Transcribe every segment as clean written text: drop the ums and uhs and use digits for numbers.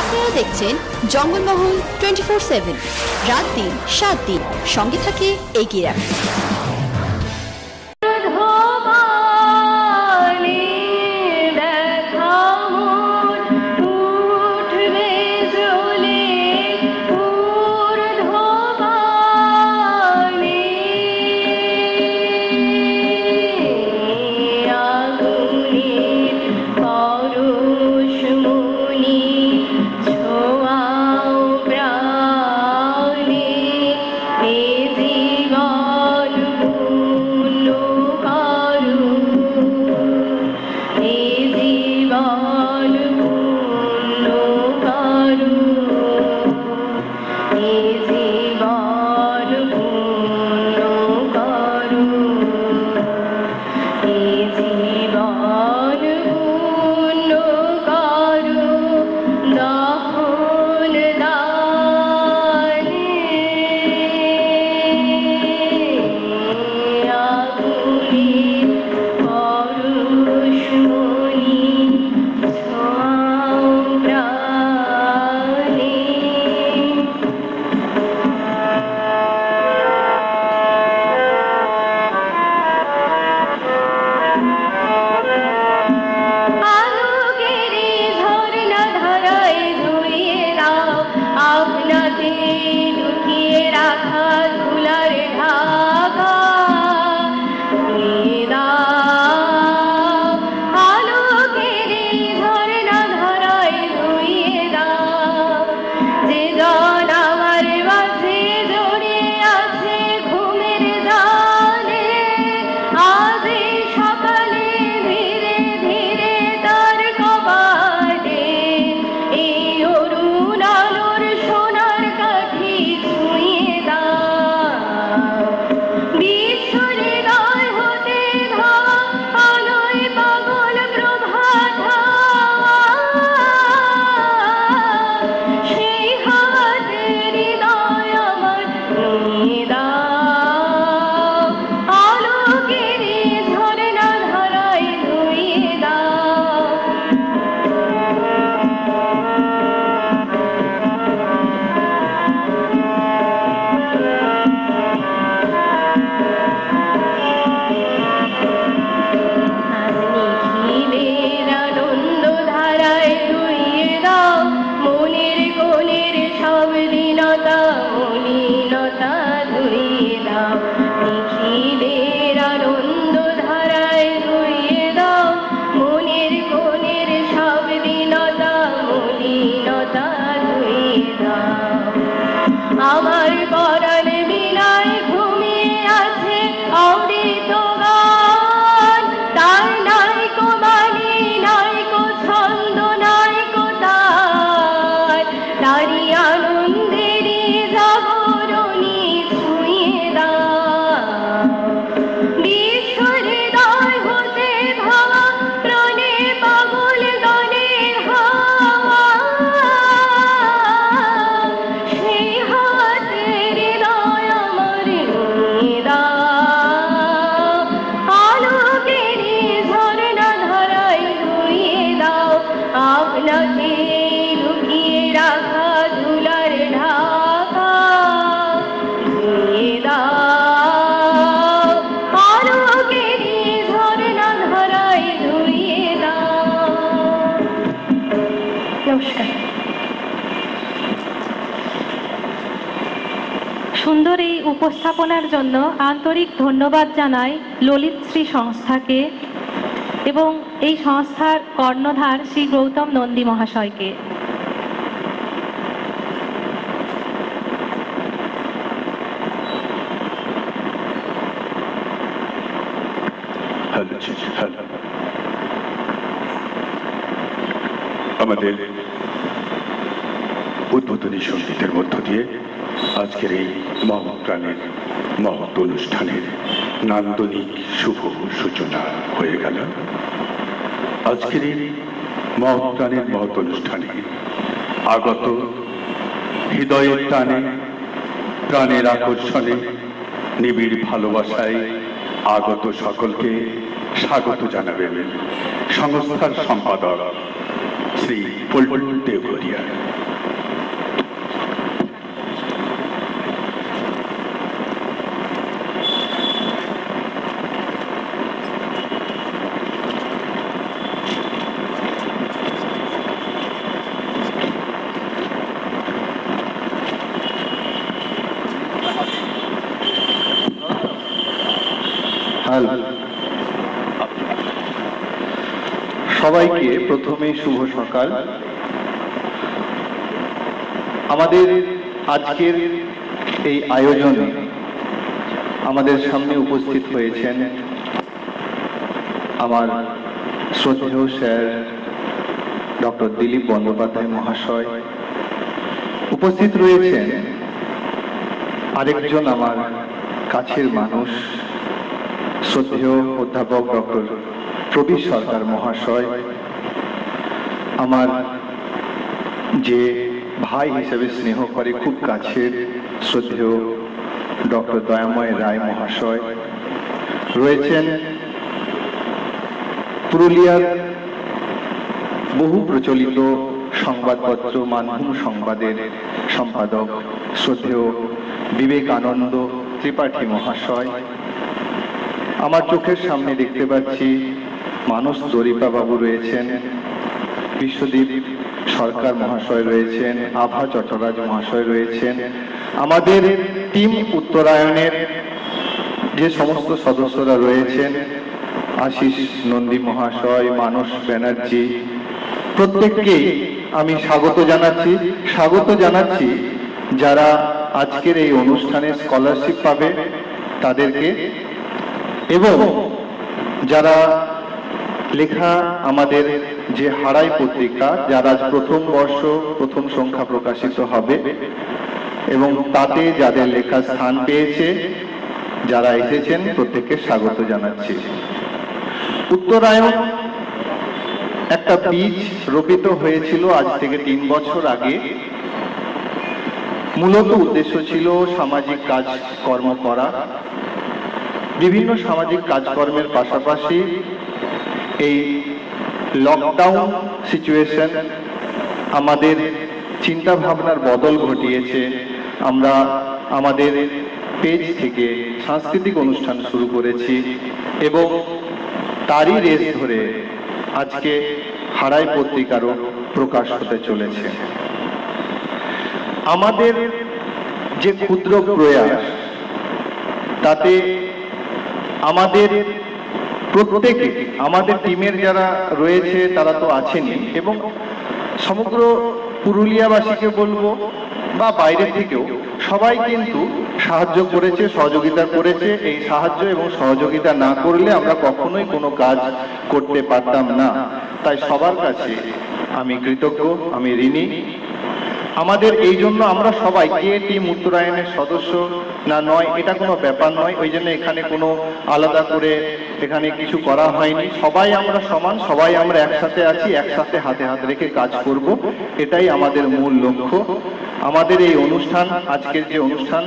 আপনারা দেখছেন জঙ্গলমহল 24/7 রাত দিন 7 দিন সঙ্গে থাকে এগিয়ে রাখে। সুন্দর এই উপস্থাপনার জন্য আন্তরিক ধন্যবাদ জানাই ললিতশ্রী সংস্থাকে এবং এই সংস্থার কর্ণধার শ্রী গৌতম নন্দী মহাশয়কে। আমাদের উদ্বোধনী সঙ্গীতের মধ্য দিয়ে আজকের এই মহাপ্রাণের মহৎ অনুষ্ঠানের নান্দনিক শুভ সূচনা হয়ে গেল। আজকের এই মহাপ্রাণের মহৎ অনুষ্ঠানে আগত হৃদয়ের টানে প্রাণের আকর্ষণে নিবিড় ভালোবাসায় আগত সকলকে স্বাগত জানাবেন সংস্থার সম্পাদক শ্রী পল্টন দেওঘরিয়া। সবাইকে প্রথমেই শুভ সকাল। আমাদের আজকের এই আয়োজনে আমাদের সামনে উপস্থিত হয়েছেন আমার শ্রদ্ধেয় স্যার ডক্টর দিলীপ বন্দ্যোপাধ্যায় মহাশয়। উপস্থিত রয়েছেন আরেকজন আমার কাছের মানুষ, শ্রদ্ধেয় অধ্যাপক ডক্টর প্রবীর সরকার মহাশয়, আমার যে ভাই হিসেবে স্নেহ করে খুব কাছের শ্রদ্ধেয় ডক্টর দয়াময় রায় মহাশয় রয়েছেন, পুরুলিয়ার বহু প্রচলিত সংবাদপত্র মানভূম সংবাদের সম্পাদক শ্রদ্ধেয় বিবেকানন্দ ত্রিপাঠী মহাশয়। আমার চোখের সামনে দেখতে পাচ্ছি মানস দরিপা বাবু রয়েছেন, বিশ্বদীপ সরকার মহাশয় রয়েছেন, আভা চট্টরাজ মহাশয় রয়েছেন, আমাদের টিম উত্তরায়ণের যে সমস্ত সদস্যরা রয়েছেন, আশিস নন্দী মহাশয়, মানস ব্যানার্জি, প্রত্যেককেই আমি স্বাগত জানাচ্ছি যারা আজকের এই অনুষ্ঠানে স্কলারশিপ পাবে তাদেরকে, এবং যারা লেখা আমাদের যে হারাই পত্রিকা, যারা প্রথম বর্ষ প্রথম সংখ্যা প্রকাশিত হবে এবং তাতে যাদের লেখা স্থান পেয়েছে, যারা এসেছেন প্রত্যেককে স্বাগত জানাচ্ছি। উত্তরায়ণ একটা বীজ রোপিত হয়েছিল আজ থেকে 3 বছর আগে। মূলত উদ্দেশ্য ছিল সামাজিক কাজকর্ম করা, বিভিন্ন সামাজিক কাজকর্মের পাশাপাশি এই লকডাউন সিচুয়েশন আমাদের চিন্তা ভাবনার বদল ঘটিয়েছে। আমরা আমাদের পেজ থেকে সাংস্কৃতিক অনুষ্ঠান শুরু করেছি এবং তারই রেস ধরে আজকে হারাই পত্রিকারও প্রকাশ হতে চলেছে। আমাদের যে ক্ষুদ্র প্রয়াস, তাতে আমাদের প্রত্যেকে, আমাদের টিমের যারা রয়েছে তারা তো আছেনই, এবং সমগ্র পুরুলিয়াবাসীকে বলবো বা বাইরে থেকেও সবাই কিন্তু সাহায্য করেছে, সহযোগিতা করেছে। এই সাহায্য এবং সহযোগিতা না করলে আমরা কখনোই কোনো কাজ করতে পারতাম না। তাই সবার কাছে আমি কৃতজ্ঞ, আমি ঋণী। আমাদের এই জন্য আমরা সবাই কে টিম উত্তরায়ণের সদস্য না নয় এটা কোনো ব্যাপার নয়, ওই জন্য এখানে কোনো আলাদা করে এখানে কিছু করা হয়নি। সবাই আমরা সমান, সবাই আমরা একসাথে আছি, একসাথে হাতে হাত রেখে কাজ করব, এটাই আমাদের মূল লক্ষ্য। আমাদের এই অনুষ্ঠান, আজকের যে অনুষ্ঠান,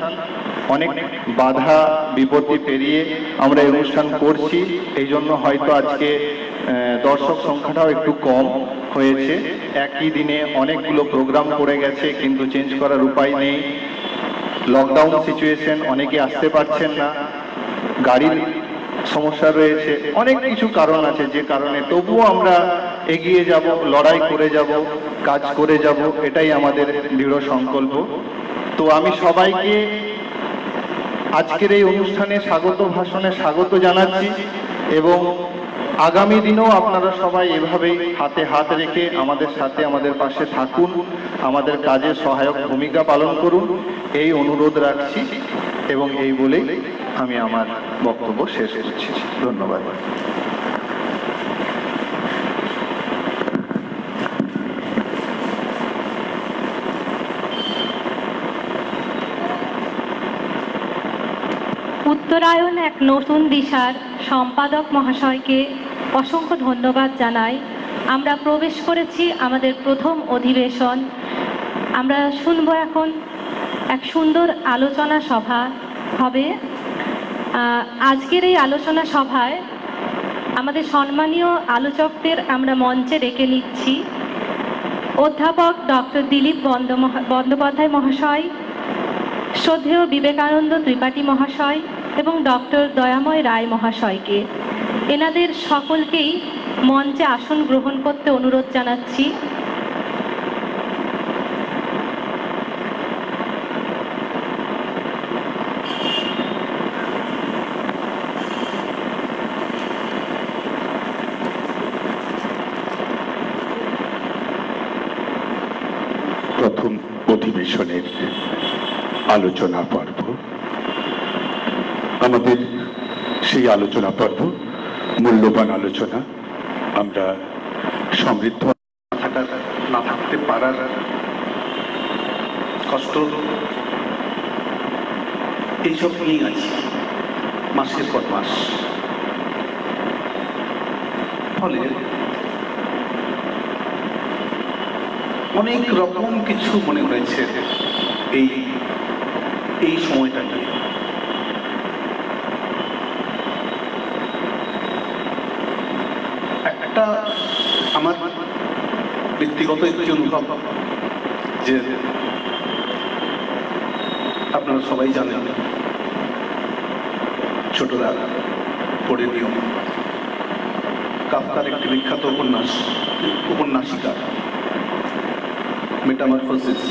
অনেক বাধা বিপত্তি পেরিয়ে আমরা এই অনুষ্ঠান করছি। এই জন্য হয়তো আজকে দর্শক সংখ্যাটাও একটু কম হয়েছে। একই দিনে অনেকগুলো প্রোগ্রাম করে গেছে, কিন্তু চেঞ্জ করার উপায় নেই। লকডাউন সিচুয়েশন, অনেকে আসতে পারছেন না, গাড়ির সমস্যা রয়েছে, অনেক কিছু কারণ আছে যে কারণে তবুও আমরা এগিয়ে যাব, লড়াই করে যাব, কাজ করে যাব, এটাই আমাদের দৃঢ় সংকল্প। তো আমি সবাইকে আজকের এই অনুষ্ঠানে স্বাগত ভাষণে স্বাগত জানাচ্ছি, এবং আগামী দিনেও আপনারা সবাই এভাবেই হাতে হাত রেখে আমাদের সাথে, আমাদের পাশে থাকুন, আমাদের কাজে সহায়ক ভূমিকা পালন করুন, এই অনুরোধ রাখছি। এবং এই বলেই আমি আমার বক্তব্য শেষ করছি। ধন্যবাদ। উত্তরায়ণ এক নতুন দিশার সম্পাদক মহাশয়কে অসংখ্য ধন্যবাদ জানাই। আমরা প্রবেশ করেছি আমাদের প্রথম অধিবেশন। আমরা শুনব এখন এক সুন্দর আলোচনা সভা হবে। আজকের এই আলোচনা সভায় আমাদের সম্মানীয় আলোচকদের আমরা মঞ্চে ডেকে নিচ্ছি। অধ্যাপক ডক্টর দিলীপ বন্দ্যোপাধ্যায় মহাশয়, শ্রদ্ধেয় বিবেকানন্দ ত্রিপাঠী মহাশয় এবং ডক্টর দয়াময় রায় মহাশয়কে, এনাদের সকলকেই মঞ্চে আসন গ্রহণ করতে অনুরোধ জানাচ্ছি। প্রথম অধিবেশনের আলোচনা পর্ব, আমাদের সেই আলোচনা পর্ব, মূল্যবান আলোচনা, আমরা সমৃদ্ধ না থাকতে পারার কষ্ট এইসব নিয়েই আছে মাসের পর মাস। ফলে অনেক রকম কিছু মনে হয়েছে এই সময়টা নিয়ে। একটা আমার ব্যক্তিগত একটি অনুভব, যে আপনারা সবাই জানেন, ছোটরা পড়ে নিয়ম, কাফকার একটি বিখ্যাত উপন্যাসিকা মেটামরফোসিস,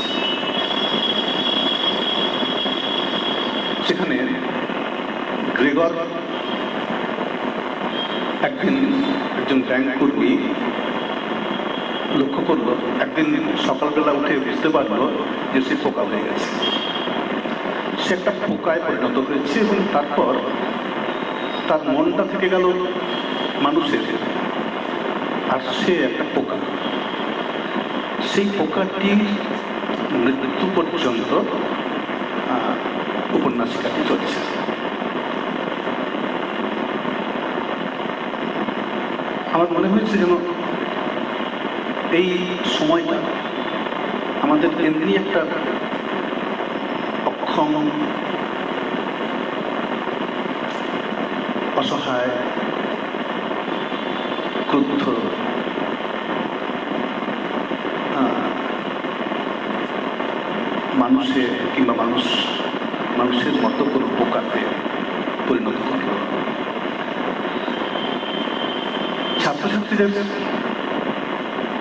সেখানে গ্রেগর একজন ব্যাংক কর্মী লক্ষ্য করলো, একদিন সকালবেলা উঠে বুঝতে পারলো যে সে পোকা হয়ে গেছে, সে একটা পোকায় পরিণত হয়েছে, এবং তারপর তার মনটা থেকে গেল মানুষের, আর সে একটা পোকা। সেই পোকাটি মৃত্যু পর্যন্ত উপন্যাসিকাটি চলছে। আমার মনে হয়েছে যেন এই সময়টা আমাদের এমনি একটা অক্ষম, অসহায়, ক্রুদ্ধ, মানুষের মতো কোনো পোকাতে পরিণত করল। ছাত্রছাত্রীদের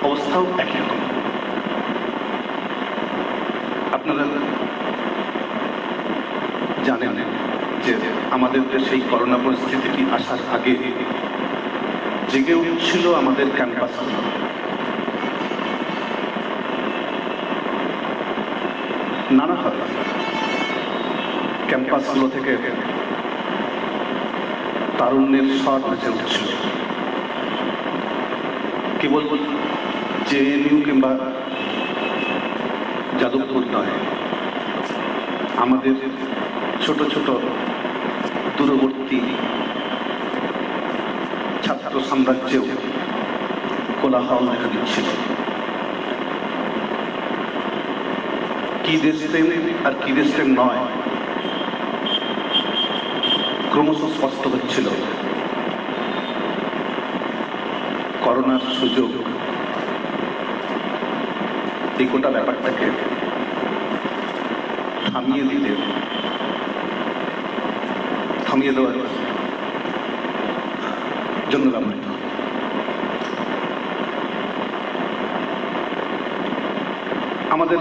অবস্থাও একই রকম। আপনারা জানেন যে আমাদের দেশে এই করোনা পরিস্থিতিটি আসার আগে জেগে উঠছিল আমাদের ক্যাম্পাসগুলো। নানাভাবে ক্যাম্পাসগুলো থেকে তারুণ্যের স্বর ভেসে উঠছিল। কেবল জেএনইউ কিংবা যাদবপুর নয়, আমাদের ছোট ছোট দূরবর্তী ছাত্র সাম্রাজ্যেও কোলাহল দেখা দিচ্ছিল। কি দেশপ্রেম আর কি দেশপ্রেম নয় ক্রমশ স্পষ্ট হচ্ছিল। করোনার সুযোগ এই গোটা ব্যাপারটাকে থামিয়ে দেওয়ার জন্য ব্যবহৃত। আমাদের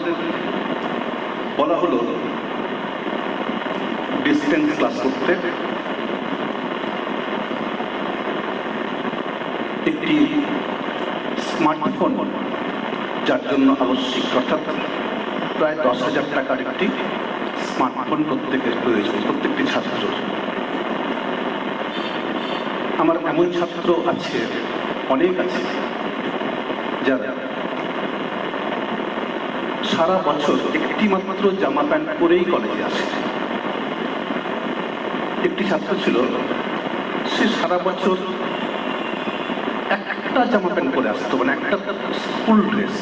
বলা হলো ডিস্টেন্স ক্লাস করতে। একটি স্মার্টফোন যার জন্য আবশ্যিক, অর্থাৎ প্রায় 10,000 টাকার একটি স্মার্টফোন প্রত্যেকের প্রয়োজন, প্রত্যেকটি ছাত্র। আমার এমন ছাত্র আছে, অনেক আছে, যারা সারা বছর একটি মাত্র জামা প্যান্ট পরেই কলেজে আসে। একটি ছাত্র ছিল, সে সারা বছর একটা জামা প্যান্ট পরে আসতো, মানে একটা স্কুল ড্রেস।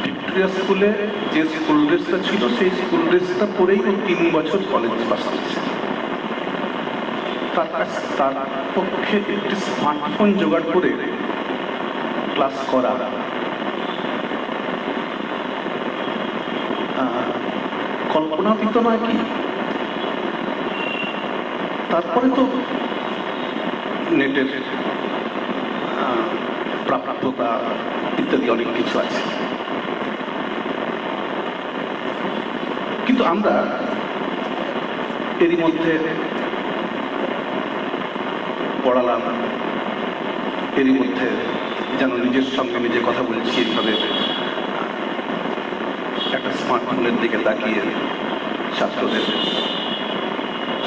ভিক্টোরিয়া স্কুলে যে স্কুল ড্রেসটা ছিল, সেই স্কুল ড্রেসটা পরেই ও 3 বছর কলেজ পাস করছে। তার পক্ষে একটি স্মার্টফোন জোগাড় করে ক্লাস করা কল্পনাতীত নয় কি? তারপরে তো নেটের প্রাপ্যতা ইত্যাদি অনেক কিছু আছে, কিন্তু আমরা এরই মধ্যে পড়ালাম, এরই মধ্যে যেন নিজের সঙ্গে নিজে কথা বলছি এইভাবে একটা স্মার্টফোনের দিকে তাকিয়ে ছাত্রদের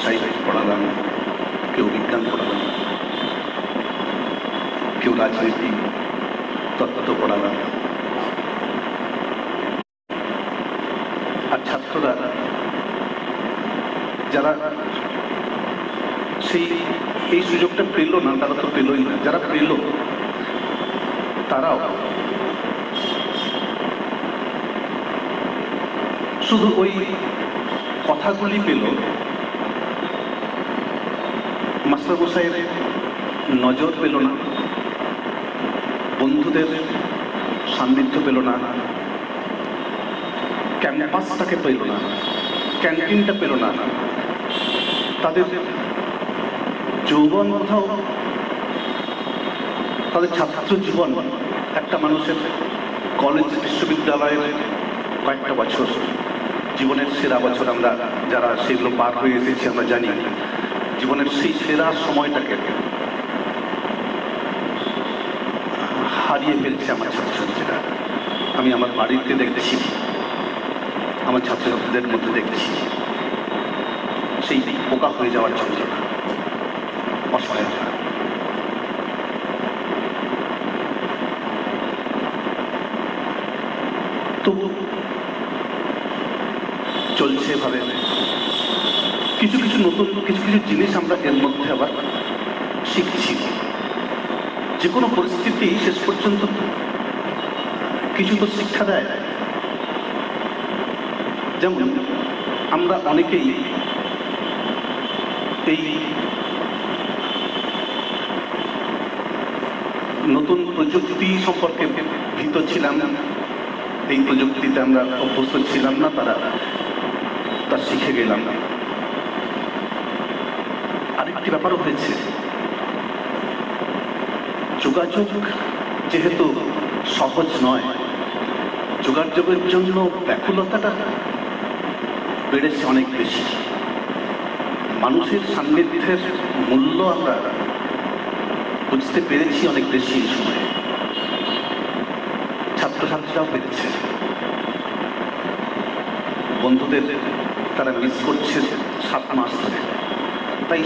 সাহিত্য পড়ালাম, কেউ বিজ্ঞান পড়ালাম, কেউ রাজনীতি তত্ত্ব পড়ালাম। আর ছাত্ররা যারা এই সুযোগটা পেল না, তারা তো পেলই না, যারা পেল তারাও শুধু ওই কথাগুলি পেল, মাস্টারমশাইয়ের নজর পেল না, বন্ধুদের সান্নিধ্য পেল না, ক্যাম্পাসটাকে পেল না, ক্যান্টিনটা পেল না, তাদের যৌবন কোথাও, তাদের ছাত্র জীবন, একটা মানুষের কলেজ বিশ্ববিদ্যালয়ের কয়েকটা বছর জীবনের সেরা বছর, আমরা যারা সেগুলো পার হয়ে এসেছি আমরা জানি, জীবনের সেই সেরা সময়টাকে হারিয়ে ফেলছে আমার ছাত্রছাত্রীরা। আমি আমার বাড়িতে দেখছি, আমার ছাত্রছাত্রীদের মধ্যে দেখছি সেই পোকা হয়ে যাওয়ার যন্ত্রণা, অসহায়তা। তবু চলছে এভাবে, কিছু কিছু নতুন কিছু জিনিস আমরা এর মধ্যে আবার শিখছি। যে কোনো পরিস্থিতি শেষ পর্যন্ত কিছু তো শিক্ষা দেয়। যেমন আমরা অনেকেই এই নতুন প্রযুক্তি সম্পর্কে ভীত ছিলাম, এই প্রযুক্তিতে আমরা অভ্যস্ত ছিলাম না, তা শিখে গেলাম। আরেকটি ব্যাপারও হয়েছে, যোগাযোগ যেহেতু সহজ নয়, যোগাযোগের জন্য ব্যাকুলতাটা বেড়েছে অনেক বেশি। মানুষের সান্নিধ্যের মূল্য আমরা বুঝতে পেরেছি অনেক বেশি এই সময়ে, ছাত্রছাত্রীরাও পেরেছে, বন্ধুদের তারা মিস করছে 7 মাস ধরে। তাই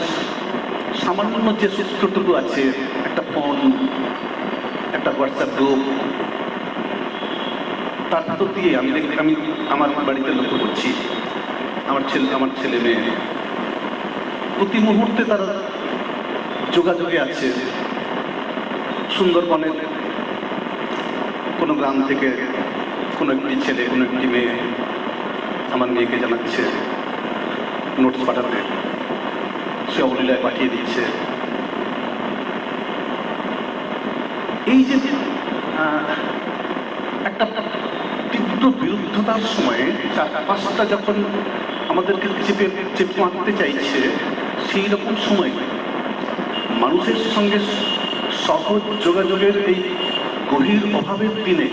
সামান্য যে সূত্রটুকু আছে, একটা ফোন, একটা হোয়াটসঅ্যাপ গ্রুপ, তার ভিতর দিয়ে আমি আমার বাড়িতে লক্ষ্য করছি, আমার ছেলে মেয়ে প্রতি মুহূর্তে তারা যোগাযোগে আছে। সুন্দরবনের কোনো গ্রাম থেকে কোনো একটি ছেলে, কোনো একটি মেয়ে আমার মেয়েকে জানাচ্ছে নোটস পাঠাতে, সে অবলীলায় পাঠিয়ে দিচ্ছে। এই যে একটা তীব্র বিরুদ্ধতার সময়ে চারপাশটা যখন আমাদেরকে চেপে মারতে চাইছে, সেই রকম সময় মানুষের সঙ্গে সহজ যোগাযোগের এই গভীর অভাবের দিনে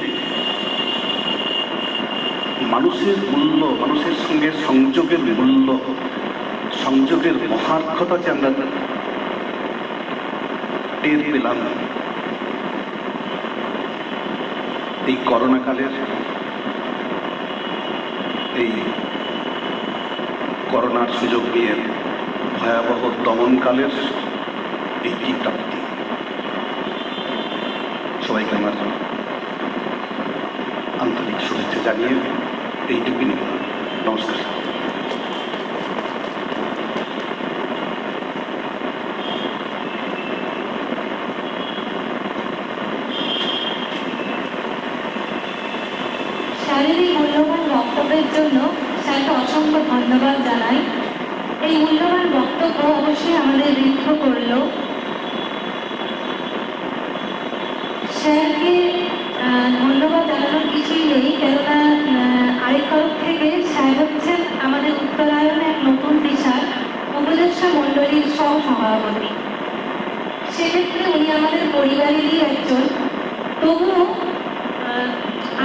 মানুষের মূল্য, মানুষের সঙ্গে সংযোগের মূল্য, সংযোগের মহার্ঘতা যে আমরা টের পেলাম এই করোনাকালের, এই করোনার সুযোগ নিয়ে ভয়াবহ দমনকালের এই কি প্রাপ্তি। সবাইকে আমার আন্তরিক শুভেচ্ছা জানিয়ে এইটুকুনি, নমস্কার। শারীরিক মূল্যবান বক্তব্যের জন্য স্যারকে অসংখ্য ধন্যবাদ জানাই। এই মূল্যবান বক্তব্য অবশ্যই আমাদের ঋদ্ধ করল। স্যারকে ধন্যবাদ জানানোর কিছুই নেই, কেননা আরেক তরফ থেকে স্যার হচ্ছেন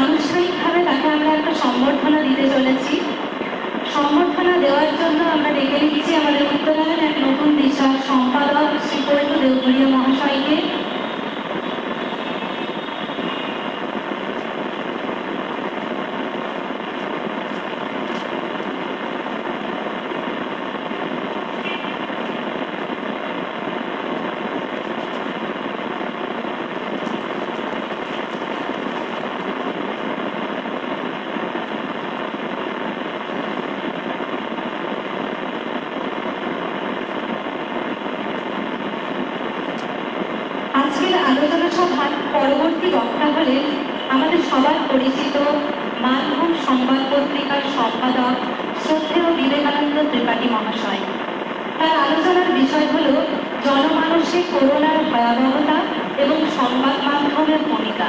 আনুষ্ঠানিকভাবে তাকে আমরা একটা সম্বর্ধনা দিতে চলেছি। সম্বর্ধনা দেওয়ার জন্য আমরা ডেকে নিচ্ছি আমাদের উত্তরায়ণ এক নতুন দিশার সম্পাদক শ্রী পল্টু দেওঘরিয়া মহাশয়কে। আজকের আলোচনা সভার পরবর্তী বক্তা হলেন আমাদের সবার পরিচিত মানভূম সংবাদ পত্রিকার সম্পাদক শ্রদ্ধেয় বিবেকানন্দ ত্রিপাঠী মহাশয়। তার আলোচনার বিষয় হল জনমানসে করোনার ভয়াবহতা এবং সংবাদ মাধ্যমের ভূমিকা।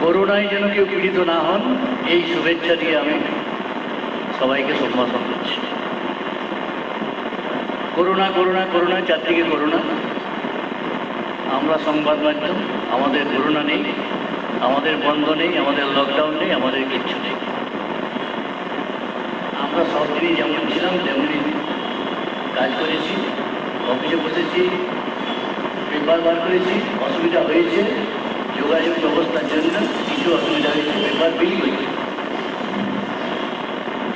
করোনায় যেন কেউ পীড়িত না হন, এই শুভেচ্ছা দিয়ে আমি সবাইকে সম্বোধন করছি। করোনা করোনা করোনা, চারদিকে করোনা। আমরা সংবাদ মাধ্যম, আমাদের করোনা নেই, আমাদের বন্ধ নেই, আমাদের লকডাউন নেই, আমাদের কিচ্ছু নেই। আমরা সব দিনই যেমন ছিলাম তেমনই কাজ করেছি, অফিসে বসেছি, পেপার বার করেছি। অসুবিধা হয়েছে যোগাযোগ ব্যবস্থার জন্য, কিছু অসুবিধা হয়েছে, পেপার বিলি হয়েছে।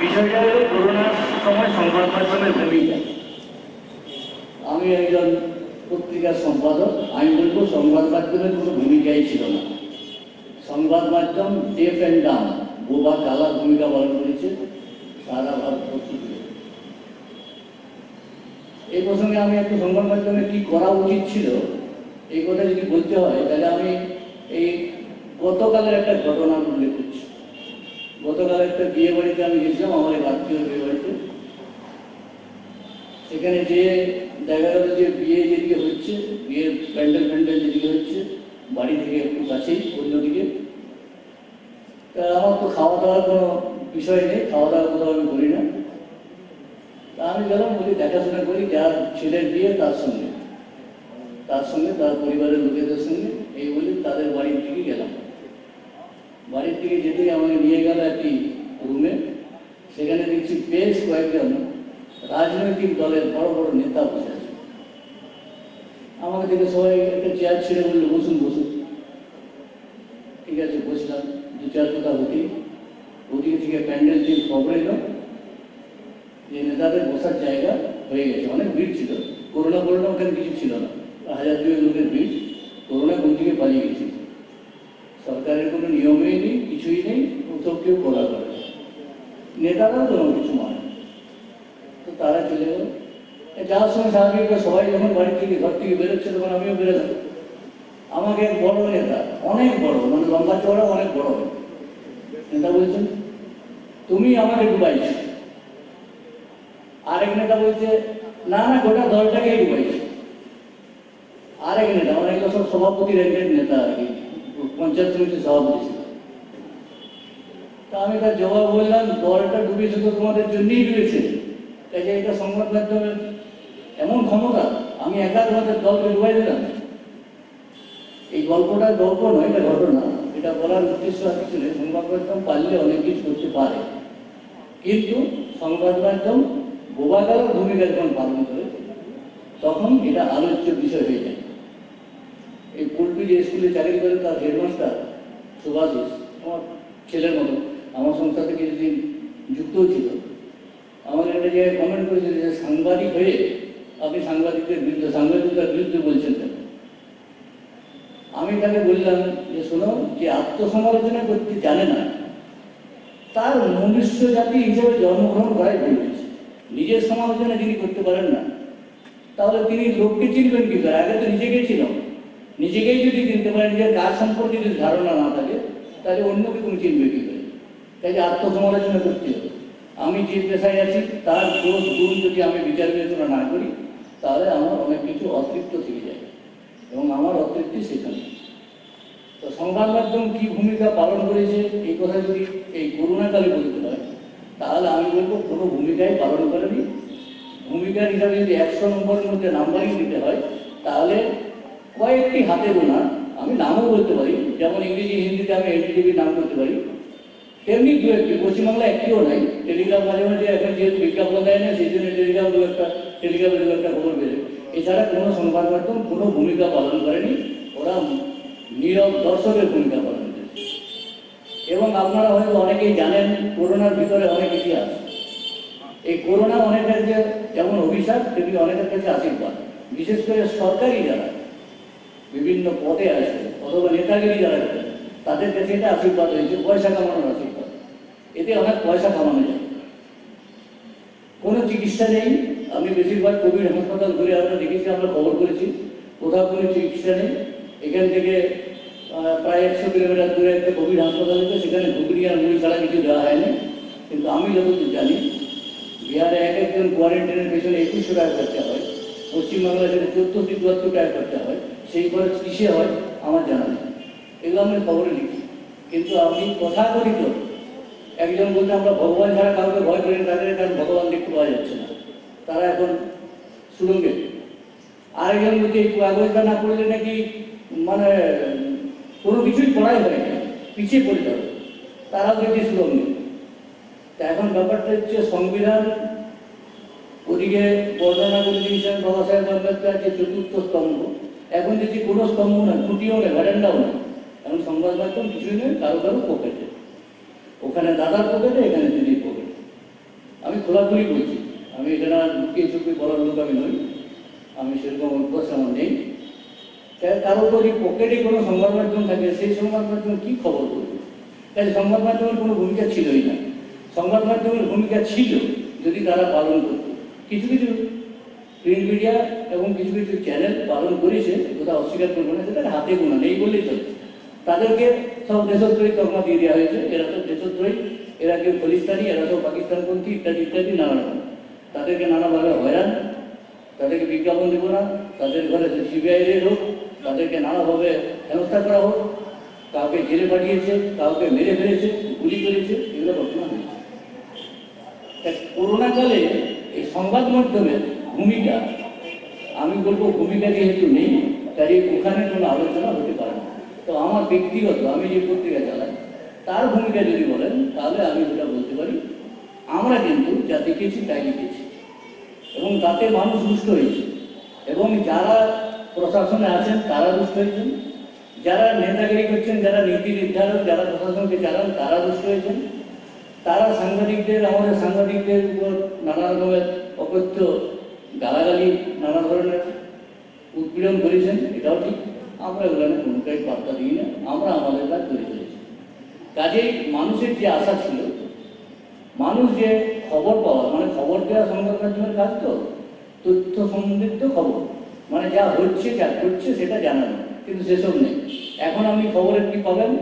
বিষয়টা হল করোনার সময় সংবাদ মাধ্যমের ভূমিকা। আমি একজন পত্রিকার সম্পাদক, আমি বলবো সংবাদ মাধ্যমের কোনো ভূমিকাই ছিল না। সংবাদ মাধ্যম ডেফ অ্যান্ড ডাম, বোবা কালা ভূমিকা পালন করেছে সারা ভারতবর্ষ জুড়ে। এই প্রসঙ্গে আমি একটু সংবাদ মাধ্যমে কি করা উচিত ছিল এই কথা যদি বলতে হয়, তাহলে আমি এই গতকালের একটা ঘটনার উল্লেখ করছি। গতকাল একটা বিয়ে বাড়িতে আমি গেছিলাম, আমার এক আত্মীয় বিয়ে বাড়িতে। সেখানে যে দেখা গেল যে বিয়ে যেদিকে হচ্ছে, বিয়ের প্যান্ডেল যেদিকে হচ্ছে, বাড়ি থেকে একটু কাছেই অন্যদিকে। তা আমার তো খাওয়া দাওয়ার কোনো বিষয় নেই, খাওয়া দাওয়া কোথাও আমি করি না। তা আমি গেলাম, বলি দেখাশোনা করি যার ছেলের বিয়ে তার সঙ্গে তার পরিবারের লোকেদের সঙ্গে, এই বলে তাদের বাড়ির দিকে গেলাম। বাড়ির দিকে যেতেই আমাকে নিয়ে গেল একটি রুমে। সেখানে দেখছি বেশ কয়েকজন রাজনৈতিক দলের বড় বড় নেতা বসে আছে। আমাকে দেখে সবাই একটা চেয়ার ছেড়ে বললো বসুন বসুন। ঠিক আছে, বসলাম। দু চার কথা হতেই ওদিকে থেকে প্যান্ডেল দিয়ে খবর এলো যে নেতাদের বসার জায়গা হয়ে গেছে। অনেক ভিড় ছিল, করোনা ওখানে কিছু ছিল না, 1000-2 লোকের ভিড়। করোনা কোন দিকে পালিয়ে গেছে, সরকারের কোনো নিয়মেই নেই, কিছুই নেই, ওসব কেউ করা করে। নেতারাও কোনো কিছু মানে, তো তারা চলে গেল। যাওয়ার সময় স্বাভাবিক সবাই যখন বাড়ি থেকে ঘর থেকে বেরোচ্ছে তখন আমিও বেরোলাম। আমাকে এক বড় নেতা, অনেক বড়, মানে লম্বা চওড়া অনেক বড় নেতা, বলছেন তুমি আমাকে ডুবাইছো। আরেক নেতা বলছে না না, গোটা দলটাকেই ডুবাইছে। আরেক নেতা, আমার এগুলো সব সভাপতি র্যাঙ্কের নেতা আর কি, পঞ্চায়েত সমিতির সভাপতি ছিল। তা আমি তার জবাব বললাম, দলটা ডুবেছে তো তোমাদের জন্যই ডুবেছে। কাজে এটা সংবাদ মাধ্যমের এমন ক্ষমতা, আমি একা তোমাদের দলকে ডুবাই দিলাম। এই গল্পটা গল্প নয়, এটা ঘটনা। এটা বলার উদ্দেশ্য আসলে সংবাদ মাধ্যম পারলে অনেক কিছু করতে পারে, কিন্তু সংবাদ মাধ্যম বোবাগালার ভূমিকা যখন পালন করে তখন এটা আলোচ্য বিষয় হয়ে যায়। এই পল্টু যে স্কুলে চাকরি করে তার হেডমাস্টার সুভাষিস, আমার ছেলের মতো, আমার সংস্থা থেকে কিছুদিন যুক্তও ছিল। আমাদের একটা জায়গায় কমেন্ট করেছিল যে সাংবাদিক হয়ে আপনি সাংবাদিকতার বিরুদ্ধে বলছেন কেন? আমি তাকে বললাম যে শোনো, যে আত্মসমালোচনা করতে জানে না তার মনুষ্য জাতি হিসেবে জন্মগ্রহণ করাই ভুল হয়েছে। নিজের সমালোচনা যিনি করতে পারেন না, তাহলে তিনি লোককে চিনবেন কি করে? আগে তো নিজেকেই ছিল। নিজেকেই যদি চিনতে পারেন, নিজের কাজ সম্পর্কে যদি ধারণা না থাকে, তাহলে অন্যকে তুমি চিনবে কি করে? কাজে আত্মসমালোচনা করতে হবে। আমি যে পেশায় আছি তার দোষ গুণ যদি আমি বিচার বিবেচনা না করি তাহলে আমার অনেক কিছু অতৃপ্ত থেকে যায় এবং আমার অতৃপ্তি সেখানে। তো সংবাদ মাধ্যম কী ভূমিকা পালন করেছে এই কথা যদি এই করোনাকালে বলতে হয় তাহলে আমি বলবো কোনো ভূমিকাই পালন করেনি। ভূমিকার হিসাবে যদি 100 নম্বরের মধ্যে নাম্বারিং দিতে হয় তাহলে কয়েকটি হাতে গোনা আমি নামও বলতে পারি, যেমন ইংরেজি হিন্দিতে আমি এনডিটিভির নাম করতে পারি, তেমনি দু একটি পশ্চিমবাংলা একটিও নাই। টেলিগ্রাম মাঝে মাঝে এখন যেহেতু বিজ্ঞাপন দেয় না সেই জন্য টেলিগ্রামে দু একটা খবর বেরোয়। এছাড়া কোনো সংবাদ মাধ্যম কোনো ভূমিকা পালন করেনি, ওরা নীরব দর্শকের ভূমিকা পালন করেছে। এবং আপনারা হয়তো অনেকেই জানেন করোনার ভিতরে অনেক ইতিহাস। এই করোনা অনেকের কাছে যেমন অভিশাপ তেমনি অনেকের কাছে আশীর্বাদ। বিশেষ করে সরকারি যারা বিভিন্ন পদে আছে অথবা নেতাগিরি যারা করেন তাদের কাছে এটা আশীর্বাদ হয়েছে, পয়সা কামানোর আশীর্বাদ। এতে অনেক পয়সা কামানো যায়। কোনো চিকিৎসা নেই। আমি বেশিরভাগ কোভিড হাসপাতাল ঘুরে আমরা দেখেছি, আমরা খবর করেছি, কোথাও কোনো চিকিৎসা নেই। এখান থেকে প্রায় 100 কিলোমিটার দূরে একটা কোভিড হাসপাতাল আছে, সেখানে ঘুগনি আর মুড়ি ছাড়া কিছু দেওয়া হয়নি। কিন্তু আমি যতদূর জানি বিহারে এক একজন কোয়ারেন্টাইনের পেছনে 2100 টাকা খরচা হয়, পশ্চিমবাংলায় যেটা 1474 টাকা খরচা হয়, সেই খরচ কিসে হয় আমার জানা নেই। এগুলো আমি খবরে লিখি। কিন্তু আমি তথাকথিত একজন বলতে আমরা ভগবান ছাড়া কাউকে ভয় করি না, তাদের কারণ ভগবান দেখতে পাওয়া যাচ্ছে না, তারা এখন সুরঙ্গে। আরেকজন বলছে এই কাগজটা না পড়লে নাকি মানে কোনো কিছুই পড়াই হয় না, পিছিয়ে পড়ে যাবে, তারাও দেখছি সুরঙ্গে। তা এখন ব্যাপারটা হচ্ছে সংবিধান ওদিকে বর্ণনা করে দিয়েছেন বাবা সাহেব আম্বেদকর যে 4র্থ স্তম্ভ, এখন দেখছি কোনো স্তম্ভ না, খুঁটিও নেই, ভ্যারান্ডাও নেই। এখন সংবাদ মাধ্যম কিছুই নেই, কারো কারো পকেটে, ওখানে দাদার পকেটে, এখানে দিদির পকেটে। আমি খোলাখুলি বলছি, আমি এখানে লুকিয়ে চুকিয়ে বলার লোক আমি নই, আমি সেরকম অভ্যাস আমার নেই। কারো যদি পকেটে কোনো সংবাদ মাধ্যম থাকে সেই সংবাদ মাধ্যম কী খবর করবে? তাই সংবাদ মাধ্যমের কোনো ভূমিকা ছিলই না। সংবাদ মাধ্যমের ভূমিকা ছিল যদি তারা পালন করত। কিছু কিছু প্রিন্ট মিডিয়া এবং কিছু কিছু চ্যানেল পালন করেছে, ওটা অস্বীকার করবো না, সেটা হাতে গোনা নেই বললেই চলে। তাদেরকে সব দেশদ্রোহী তকমা দিয়ে দেওয়া হয়েছে, এরা সব দেশদ্রোহী, এরা কেউ খলিস্তানি, এরা সব পাকিস্তানপন্থী ইত্যাদি ইত্যাদি নানা রকম। তাদেরকে নানাভাবে হয়রান, তাদেরকে বিজ্ঞাপন দেব না, তাদের ঘরে সিবিআই রেড হোক, তাদেরকে নানাভাবে হেনস্থা করা হোক, কাউকে জেলে পাঠিয়েছে, কাউকে মেরে ফেলেছে, গুলি করেছে, এগুলো ঘটনা হয়েছে। করোনাকালে এই সংবাদ মাধ্যমের ভূমিকা আমি বলবো ভূমিকা যেহেতু নেই, তাই ওখানে কোনো আলোচনা হতে পারে না। তো আমার ব্যক্তিগত আমি যে পত্রিকা চালাই তার ভূমিকা যদি বলেন তাহলে আমি যেটা বলতে পারি, আমরা কিন্তু যা দেখেছি তাই লিখেছি এবং তাতে মানুষ রুষ্ট হয়েছে। এবং যারা প্রশাসনে আছেন তারা রুষ্ট হয়েছেন, যারা নেতাগিরি করছেন, যারা নীতি নির্ধারক, যারা প্রশাসনকে চালান তারা রুষ্ট হয়েছেন। তারা সাংবাদিকদের, আমাদের সাংবাদিকদের উপর নানা রকমের অকথ্য গালাগালি, নানা ধরনের উৎপীড়ন করেছেন, এটাও ঠিক। আমরা এগুলো কোনোটাই বার্তা দিই না, আমরা আমাদের কাজ করে চলেছি। কাজেই মানুষের যে আশা ছিল, মানুষ যে খবর পাওয়া, মানে খবর দেওয়া সংবাদ মাধ্যমের কাজ, তো তথ্য সমৃদ্ধ খবর, মানে যা হচ্ছে যা ঘটছে সেটা জানানো, কিন্তু সেসব নেই। এখন আপনি খবরের কি পাবেন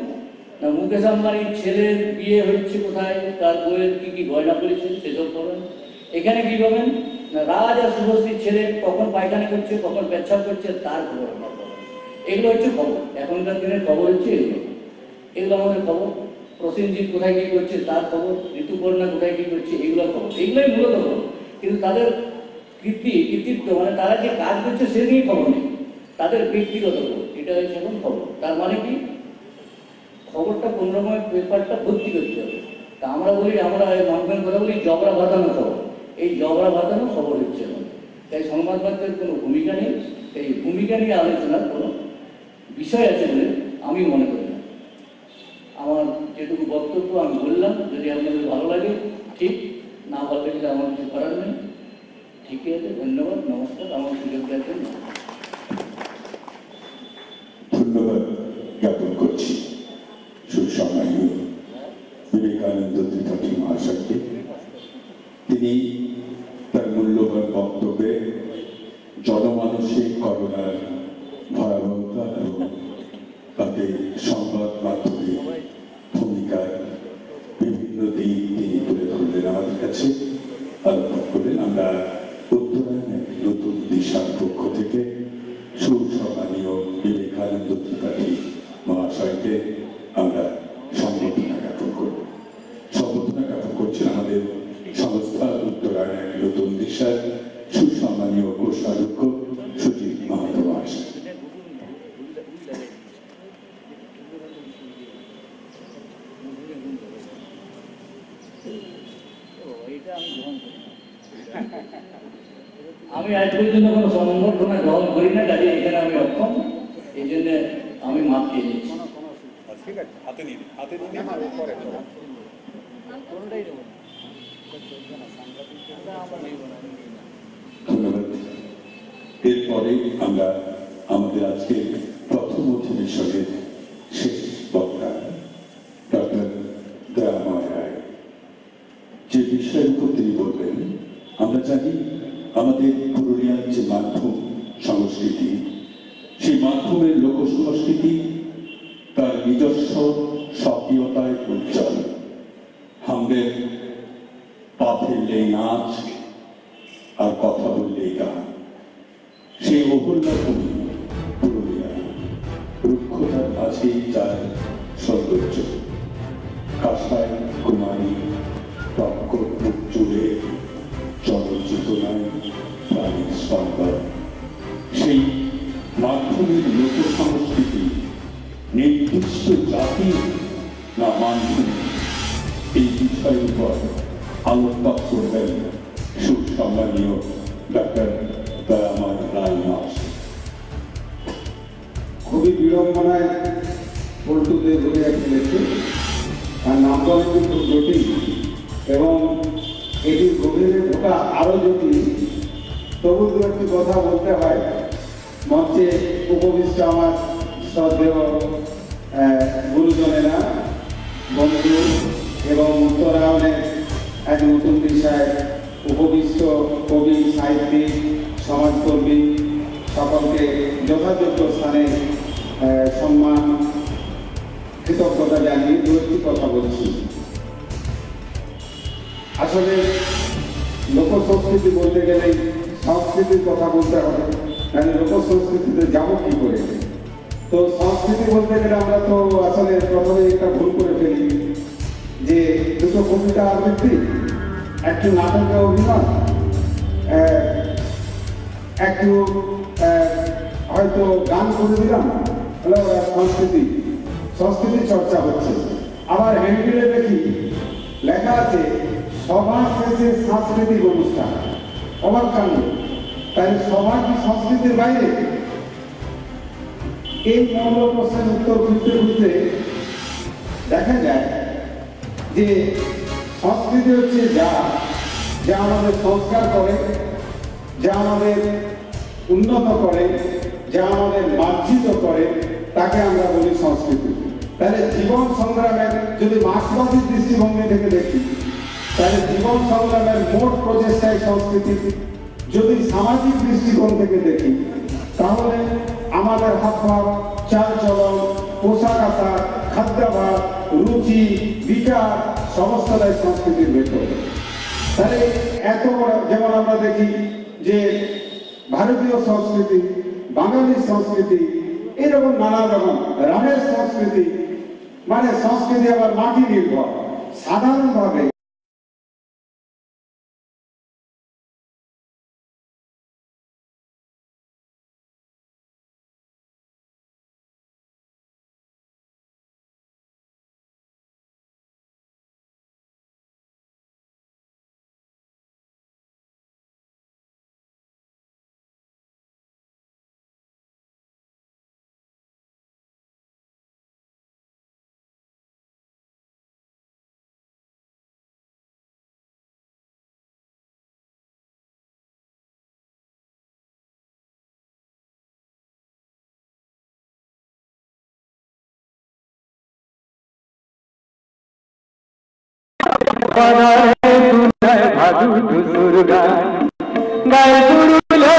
না, মুকেশ আম্বানির ছেলের বিয়ে হচ্ছে কোথায়, তার বইয়ের কী কী গয়না করেছেন সেসব পাবেন। এখানে কী পাবেন না, রাজ আর শুভশ্রীর ছেলে কখন পায়খানা করছে, কখন পেচ্ছাপ করছে, তার খবর আমরা পাবেন। এগুলো হচ্ছে খবর, এখনকার দিনের খবর হচ্ছে এগুলো। এগুলো আমাদের খবর। প্রসেনজিৎ কোথায় কী করছে তার খবর, ঋতুপর্ণা কোথায় কী করছে এগুলোর খবর, এগুলোই মূলত খবর। কিন্তু তাদের কৃতিত্ব, মানে তারা যে কাজ করছে সে নিয়ে খবর নেই, তাদের ব্যক্তিগত খবর, এটা হচ্ছে এখন খবর। তার মানে কি, খবরটা কোন রকমের পেপারটা ভর্তি করতে হবে। তা আমরা বলি, আমরা মানুষের কথা বলি জবরা বাঁধানো খবর, এই জবরা বাঁধানো খবর হচ্ছে এখন। তাই সংবাদ মাধ্যমের কোনো ভূমিকা নেই, এই ভূমিকা নিয়ে আলোচনার কোনো বিষয় আছে বলে আমি মনে করি না। আমার যেটুকু বক্তব্য আমি বললাম, যদি আপনাদের ভালো লাগে ঠিক, না ভালো লাগলে আমার কিছু করার নেই। ঠিক আছে, ধন্যবাদ, নমস্কার। আমার সুযোগ দেওয়ার জন্য ধন্যবাদ জ্ঞাপন করছি সুসম্মানীয় বিবেকানন্দ ত্রিপাঠী মহাশয়কে। তিনি তার মূল্যবান বক্তব্যে জনমানসিক করোনার ভয়াবহতা এবং তাতে সংবাদ মাধ্যমের ভূমিকার বিভিন্ন যাচ্ছে আলোচনা করলেন। আমরা উত্তরায়ণের নতুন দিশার পক্ষ থেকে সুসম্মানীয় বিবেকানন্দ ত্রিপাঠী মহাশয়কে আমরা সম্বর্ধনা জ্ঞাপন করব। সম্বর্ধনা জ্ঞাপন করছেন আমাদের সংস্থা উত্তরায়ণের নতুন দিশার সুসম্মানীয় কোষাধ্যক্ষ সুজিত মাহাতো মহাশয়। আমি আজ পর্যন্ত কোনো সংবর্ধনা গ্রহণ করি না, কাজে এখানে আমি অক্ষম, এই জন্য আমি মাপ চেয়ে নিচ্ছি। ধন্যবাদ। এরপরে আমরা আমাদের আজকের প্রথম অধিবেশনের শেষ বক্তা ডক্টর দয়াময় রায় যে বিষয়ের উপর তিনি বলবেন। আমরা জানি আমাদের পুরুলিয়ার যে মাধ্যম সংস্কৃতি, সেই মাধ্যমের লোক সংস্কৃতি তার নিজস্ব স্বকীয়তায় উজ্জ্বল। আমাদের পা ফেললেই নাচ আর কথা বললেই গান। সেই অহল্যাভূমি পুরুলিয়া, রুক্ষতার মাঝেই যার সৌন্দর্য। কাঁসাই কুমারী টক্কর মুখ চুলে জনচেতনায় প্রাণীর স্পন্দন। সেই মাধ্যমের লোক সংস্কৃতি নির্দিষ্ট জাতি না মাধ্যম, এই বিষয়ের উপর আলোকপাত করবেন সুসম্মানীয় ডক্টর দয়াময় রায় মহাশয়। খুবই বিড়ম্বনায় পল্টুতে ঘুরে ফেলেছে, আর নামটা খুব জটিল এবং এটির গভীরে ঢোকা আরো জটিল। তবু দু একটি কথা বলতে হয়। মঞ্চে উপবিষ্ট আমার শ্রদ্ধেয় গুরুজনেরা, বন্ধু এবং উত্তরায়ণের এক নতুন দিশায় উপবিষ্ট কবি, সাহিত্যিক, সমাজকর্মী সকলকে যথাযোগ্য স্থানে সম্মান কৃতজ্ঞতা জানিয়ে দু একটি কথা বলছি। আসলে লোক সংস্কৃতি বলতে গেলে সংস্কৃতির কথা বলতে হবে, মানে লোক সংস্কৃতিতে যাবো কি করে। তো সংস্কৃতি বলতে গেলে আমরা তো আসলে প্রথমে একটা ভুল করে ফেলি যে দুটো কবিতা আবৃত্তি, একটু নাটকে অভিনয়, একটু হয়তো গান করে দিলাম, হলো সংস্কৃতি চর্চা হচ্ছে। আবার হ্যান্ডবিলে দেখি লেখা আছে সভা শেষে সাংস্কৃতিক অনুষ্ঠান। অবাক কাণ্ড, তাই সভা কি সংস্কৃতির বাইরে? এই মৌল প্রশ্নের উত্তর খুঁজতে খুঁজতে দেখা যায় যে সংস্কৃতি হচ্ছে যা আমাদের সংস্কার করে, যা আমাদের উন্নত করে, যা আমাদের মার্জিত করে, তাকে আমরা বলি সংস্কৃতি। তাহলে জীবন সংগ্রামের যদি মার্ক্সবাদী দৃষ্টিভঙ্গি থেকে দেখি, তাহলে জীবন সংগ্রামের মোট প্রচেষ্টায় সংস্কৃতি। যদি সামাজিক দৃষ্টিকোণ থেকে দেখি, তাহলে আমাদের হাবভাব, চালচলন, পোশাক আশাক, খাদ্যাভাস, রুচি, বিচার সমস্তটাই সংস্কৃতির ভেতর। তাহলে এত বড়, যেমন আমরা দেখি যে ভারতীয় সংস্কৃতি, বাঙালি সংস্কৃতি, এরকম নানা রকম রামের সংস্কৃতি, মানে সংস্কৃতি আবার মাটি নির্ভর। সাধারণভাবে ভাদু ধুসুর গায় পুরুলের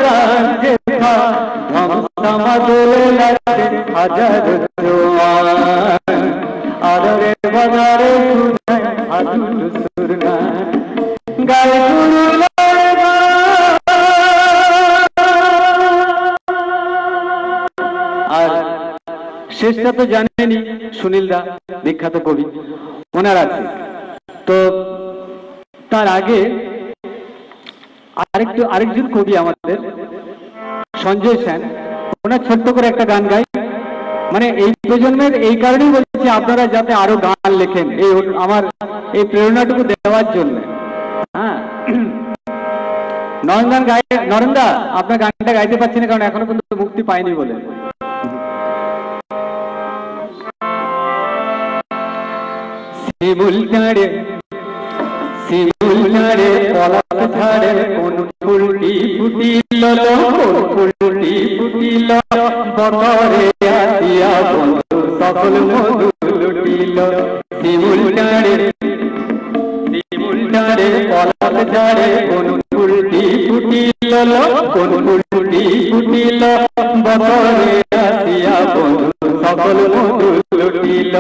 গান হাজার আদরে বাবা ধারে শুধায় ভাদু টুসুর গান গায়ে তুরুলের আর শেষটা তো জানেনি সুনীল দা বিখ্যাত কবি ওনার আছে তো তার আগে আরেকজন কবি আমাদের সঞ্জয় সেন ওনার ছোট্ট করে একটা গান গাই মানে এই প্রজন্মের এই কারণেই বলছি আপনারা যাতে আরো গান লেখেন এই আমার এই প্রেরণাটুকু দেওয়ার জন্য হ্যাঁ নরেন গায়ে নরেন্দা আপনার গানটা গাইতে পারছি না কারণ এখনো পর্যন্ত মুক্তি পায়নি বলে শিমুল টাড়ে পলাশ ঝাড়ে কোন ফুলটি ফুটিল ফুলটি ফুটিল বতরে আসিয়া বন্ধু সকল মধু লুটিল শিমুল টাড়ে পলাশ ঝাড়ে কোন ফুলটি ফুটিল কোন ফুলটি ফুটিল বতরে আসিয়া বন্ধু সকল মধু লুটিল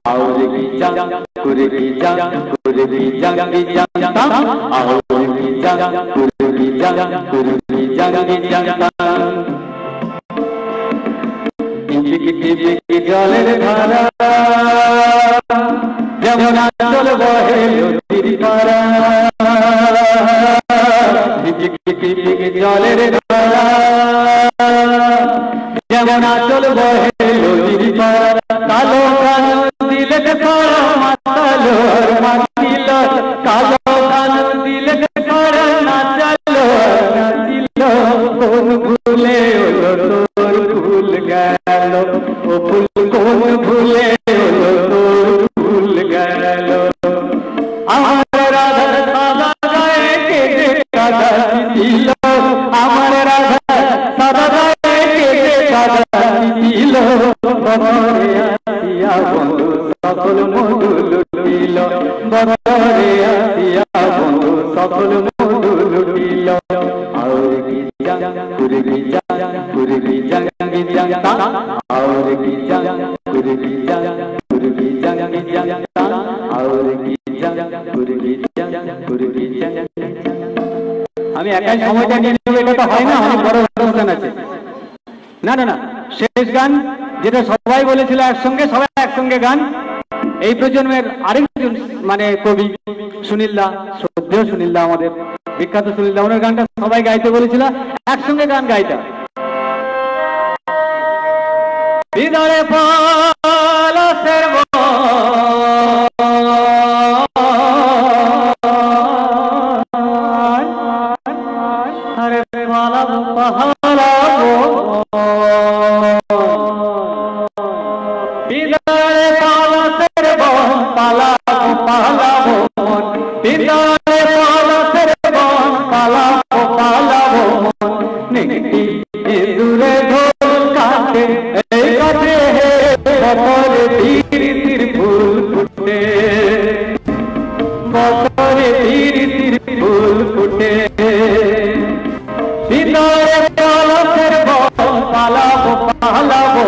আউরে কি যা করে কি যা করে কি যা কি যা আউরে কি যা করে কি যা করে কি যা কি যা টিপি টিপি জলের ধারা যেমন আচল বহে নদীর পারা টিপি টিপি জলের ধারা যেমন আচল বহে নদীর পারা কালো কালো দিলে সারা মাতালো মাতিল কালো কালো দিলে সারা নাচালো নাচিল কোন ভুলে হলো তোর ভুল গেল ও ফুল কোন ভুলে হলো তোর ভুল গেল আমার রাধার সাদা গায়ে কেটে কাদা দিল আমার রাধার সাদা গায়ে কেটে কাদা দিল বতরে আসিয়া বন্ধু সকল মধু লুটিল বতরে আসিয়া বন্ধু সকল মধু লুটিল আর কি যা করে কি যা করে কি যা কি যা আর কি যা করে কি যা করে কি যা কি যা আর কি যা করে কি যা করে কি যা আমি একাই সময়টা নিয়ে নেব এটা তো হয় না অনেক বড় অনুষ্ঠান আছে না না না শেষ গান যেটা সবাই বলেছিল একসঙ্গে সবাই একসঙ্গে গান এই প্রজন্মের আরেকজন মানে কবি সুনীল দা শ্রদ্ধেয় সুনীল দা আমাদের বিখ্যাত সুনীল দা ওনার গানটা সবাই গাইতে বলেছিল একসঙ্গে গান গাইতা হৃদয়ে পলাশের আরে পালাবো পালাবো হৃদয়ে পলাশের বন পালাবো পালাবো হৃদয়ে পলাশের বন পালাবো পালাবো নেকি দূরে ঢোল কাটে এই কাটে বতরে ধীর ধীর ফুল ফুটে বতরে ধীর ধীর ফুল ফুটে হৃদয়ে পলাশের বন পালাবো পালাবো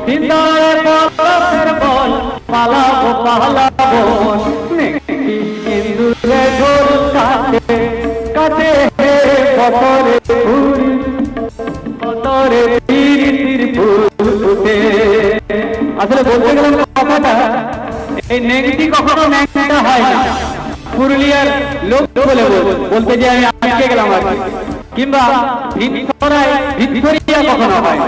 হৃদয়ে পলাশের বন পালাবো পালাবো নেকি দূরে ঢোল কাটে কাটে বতরে ফুল বতরে ধীর ধীর ফুল ফুটে আসলে বলতে গেলাম কথাটা এই নেগেটিভ কখনো ন্যাংটা হয় না পুরুলিয়ার লোক বলে বলতে যে আমি আটকে গেলাম আর কিংবা ভিক্টোরিয়া কখনো হয়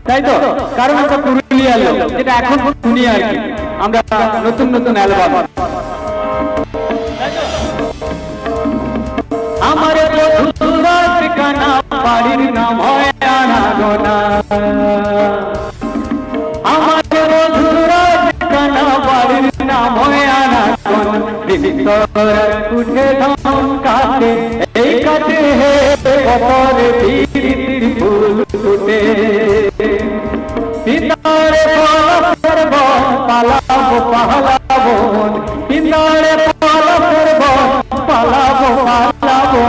তাই তো কারণ আমরা পুরুলিয়ার লোক যেটা এখন শুনি আর কি আমরা নতুন নতুন অ্যালবাম আমার ঠিকানা বাড়ির নাম হয় আনাগোনা আমার ঠিকানা বাড়ির নাম হয় আনাগোনা উঠে ধান কাটে এই কাটে হে বতরে ধীর ধীর ফুল ফুটে পিতারে পলাশের বন পালাবো পালাবো পিতারে পলাশের বন পালাবো পালাবো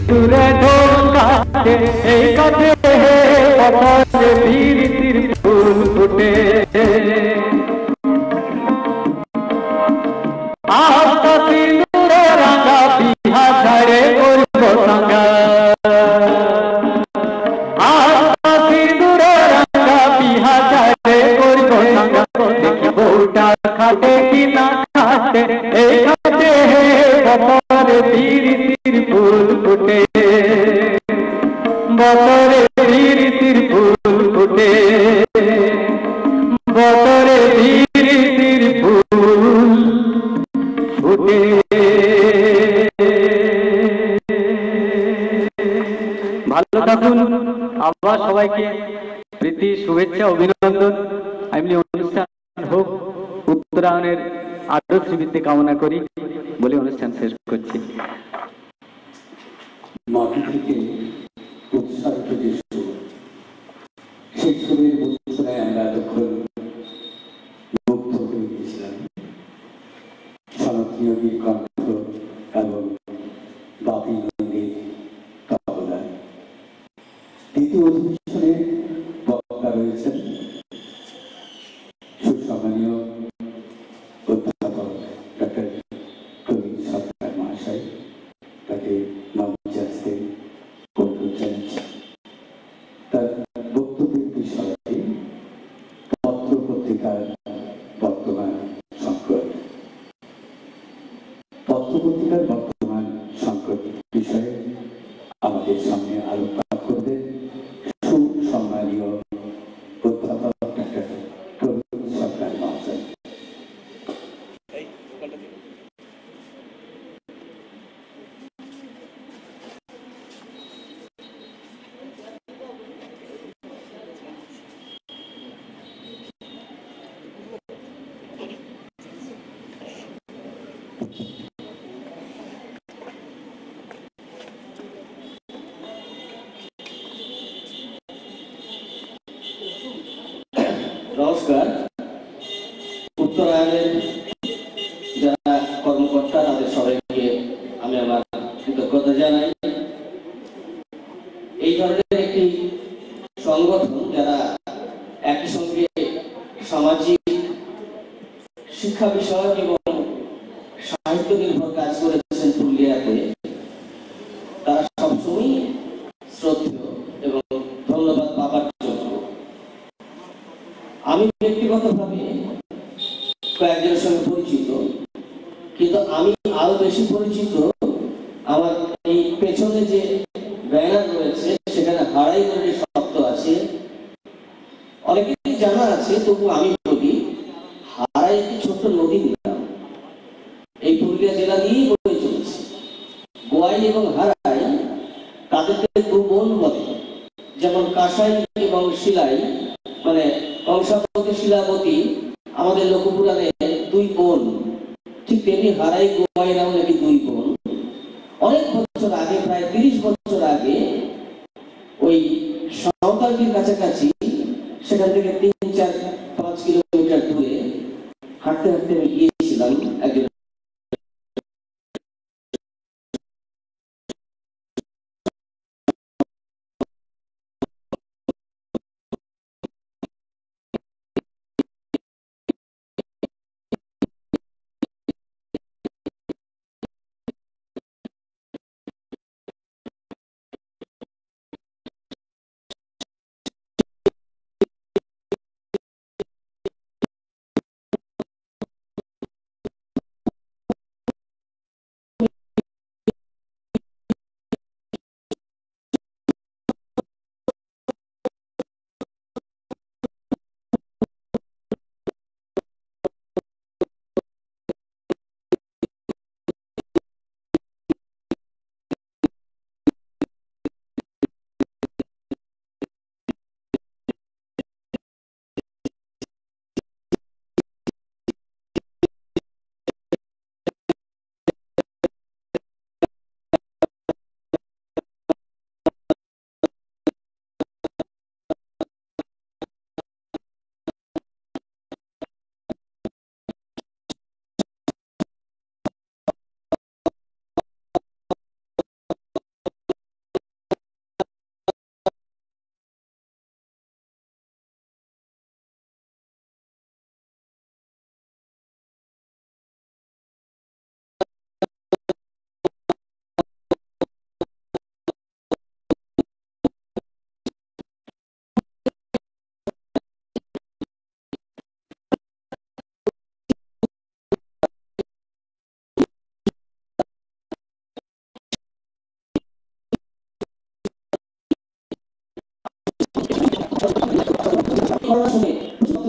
দূরে ঢোল কাটে এই কাটে হে বতরে ধীর ধীর ফুল ফুটে খাটে কি না খাটে এই খাটে বতরে তীর তীর ফুল ফুটে বতরে তীর তীর ফুল ফুটে বতরে তীর তীর ফুল ফুটে। ভালো থাকুন। আবার সবাইকে প্রীতি শুভেচ্ছা অভিনন্দন। আমি অনুষ্ঠান হোক উত্তরায়ণের আরো শ্রীবৃদ্ধি কামনা করি বলে অনুষ্ঠান শেষ করছি। মাটি থেকে উৎসাহিত যে সুর, সেই সুরের উচ্চারণে আমরা এতক্ষণ মুগ্ধ হয়ে গিয়েছিলাম। সনাতনীয় কণ্ঠ এবং বাপি নন্দীর তবলায়। দ্বিতীয় অধিবেশনে বক্তা রয়েছেন সুসম্মানীয় অধ্যাপক ডক্টর প্রবীণ সরকার মহাশয়। তাকে মঞ্চে আসতে অনুরোধ জানাচ্ছি। তার বক্তব্যের বিষয়টি পত্র পত্রিকার বর্তমান সংকট, পত্র পত্রিকার বর্তমান সংকট বিষয়ে আমাদের সামনে আলোচনা করবেন সুসম্মানীয় অধ্যাপক ডক্টর প্রবীণ সরকার মহাশয়। নমস্কার। উত্তরায়ণের যারা কর্মকর্তা তাদের সবাইকে আমি আমার কৃতজ্ঞতা জানাই। এই ধরনের একটি সংগঠন যারা একই সঙ্গে সামাজিক শিক্ষা বিষয়ক এবং সাহিত্য নির্ভর কাজ করেছেন পুরুলিয়াতে, তারা সবসময় শ্রদ্ধেয় এবং ধন্যবাদ পাবার যোগ্য। আমি ব্যক্তিগতভাবে কয়েকজনের সঙ্গে পরিচিত, কিন্তু আমি আরো বেশি পরিচিত আমার এই পেছনে যে ব্যানার রয়েছে সেখানে হারাই নদী শব্দ আছে। অনেকেই জানা আছে, তবু আমি বলি হারাই একটি ছোট্ট নদীর নাম। এই পুরুলিয়া জেলা নিয়েই বয়ে চলেছে। গোয়াই এবং হারাই তাদেরকে দু বোন বলে, যেমন কাঁসাই এবং শিলাই, মানে কংসাবতী শিলাবতী আমাদের লোকপুরাণে দুই বোন, ঠিক তেমনি হারাই গোয়াইরাও নাকি দুই বোন। অনেক বছর আগে, প্রায় 30 বছর আগে, ওই সাঁওতালটির কাছাকাছি, সেখান থেকে 3-4-5 কিলোমিটার দূরে হাঁটতে হাঁটতে আমি গিয়েছিলাম একজন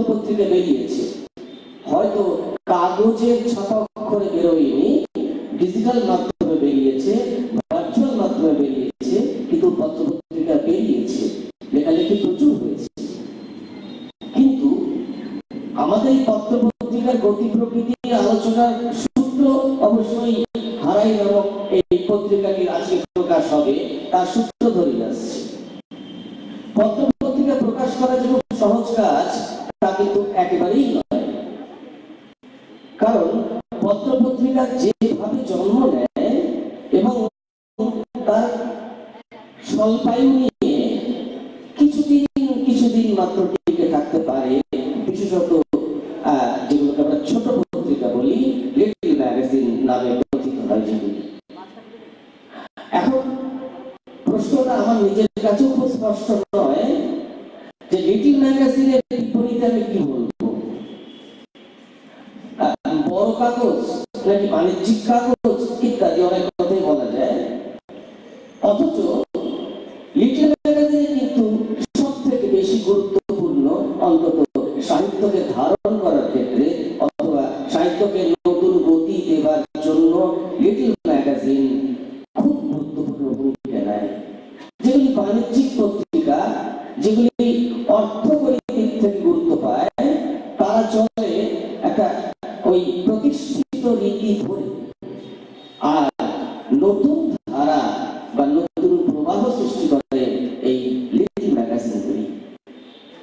পত্রিকা বেরিয়েছে, হয়তো কাগজের ছাপা অক্ষরে বেরোয়নি, ডিজিটাল মাধ্যমে বেরিয়েছে, ভার্চুয়াল মাধ্যমে বেরিয়েছে, কিন্তু পত্রপত্রিকা বেরিয়েছে, লেখালেখি প্রচুর হয়েছে। কিন্তু আমাদের এই পত্রপত্রিকার গতি প্রকৃতির আলোচনার সূত্র অবশ্যই হারাই নামক এই পত্রিকাটি আজকে প্রকাশ হবে, তার সূত্র ধরে আসছে। পত্রপত্রিকা প্রকাশ করা যে খুব সহজ কাজ তা কিন্তু একেবারেই নয়, কারণ পত্রপত্রিকা যেভাবে জন্ম নেয় এবং তার স্বল্পায়ু নিয়ে কিছুদিন মাত্র টিকে থাকতে পারে, বিশেষত যেগুলোকে আমরা ছোট পত্রিকা বলি, লিটল ম্যাগাজিন নামে কথিত হয় যেগুলি। এখন প্রশ্নটা আমার নিজের কাছেও খুব স্পষ্ট নয় যে লিটল ম্যাগাজিনের বিপরীতে আমি কি বলবো, বড় কাগজ নাকি বাণিজ্যিক কাগজ ইত্যাদি অনেক কথাই বলা যায়। অথচ লিটল ম্যাগাজিনে কিন্তু সব থেকে বেশি গুরুত্বপূর্ণ, অন্তত সাহিত্যকে ধারণ করার ক্ষেত্রে অথবা সাহিত্যকে নতুন গতি দেবার জন্য লিটল ম্যাগাজিন খুব গুরুত্বপূর্ণ ভূমিকা নেয়। যেগুলি বাণিজ্যিক পত্রিকা, যেগুলি অর্থকরী দিক থেকে গুরুত্ব পায়, তারা চলে একটা ওই প্রতিষ্ঠিত রীতি ধরে, আর নতুন ধারা বা নতুন প্রবাহ সৃষ্টি করে এই লিটল ম্যাগাজিনগুলি।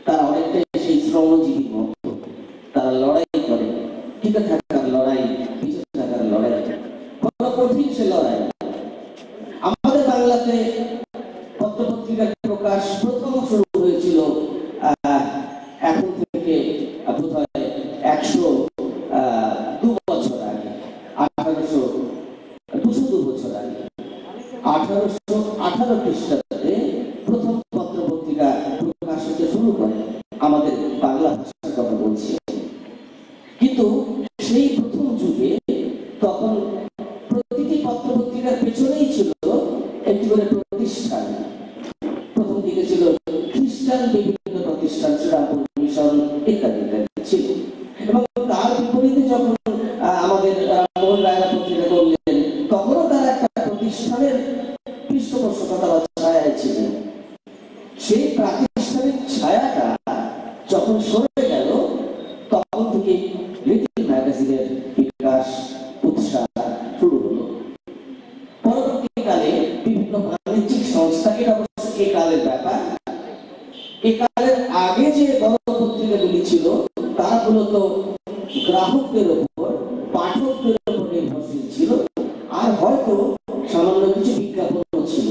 তারা অনেকটাই সেই শ্রমজীবীর মতো, তারা লড়াই করে, টিকে থাকার লড়াই, বেঁচে থাকার লড়াই, বড় কঠিন সে লড়াই। আমাদের বাংলাতে পত্রপত্রিকার প্রকাশ প্রথম শুরু হয়েছিল এখন থেকে বোধহয় 102 বছর আগে, 202 বছর আগে 1818 খ্রিস্টাব্দে প্রথম পত্রপত্রিকা প্রকাশ হতে শুরু করে, আমাদের বাংলা ভাষার কথা বলছি। কিন্তু সেই প্রথম যুগে তখন প্রতিটি পত্রপত্রিকার পেছনেই ছিল একটি করে প্রতিষ্ঠান। প্রথম দিকে ছিল খ্রিস্টান বিভিন্ন প্রতিষ্ঠান, শ্রীরামপুর মিশন ইত্যাদি ছিল, এবং তার বিপরীতে যখন আমাদের মোহন রায়রা পত্রিকা করলেন, তখনও তারা একটা প্রতিষ্ঠানের পৃষ্ঠপোষকতা বা ছায়ায় ছিলেন। সেই প্রাতিষ্ঠানিক ছায়াটা যখন সরে গেল, তখন থেকে লিটল ম্যাগাজিনের বিকাশ উৎসাহ শুরু হলো। পরবর্তীকালে বিভিন্ন বাণিজ্যিক সংস্থা, এটা অবশ্য এই কালের ব্যাপার, এই কালের আগে যে বড় পত্রিকাগুলি ছিল তারা মূলত গ্রাহকদের উপর, পাঠকদের উপর নির্ভরশীল ছিল, আর হয়তো সামান্য কিছু বিজ্ঞাপন ছিল।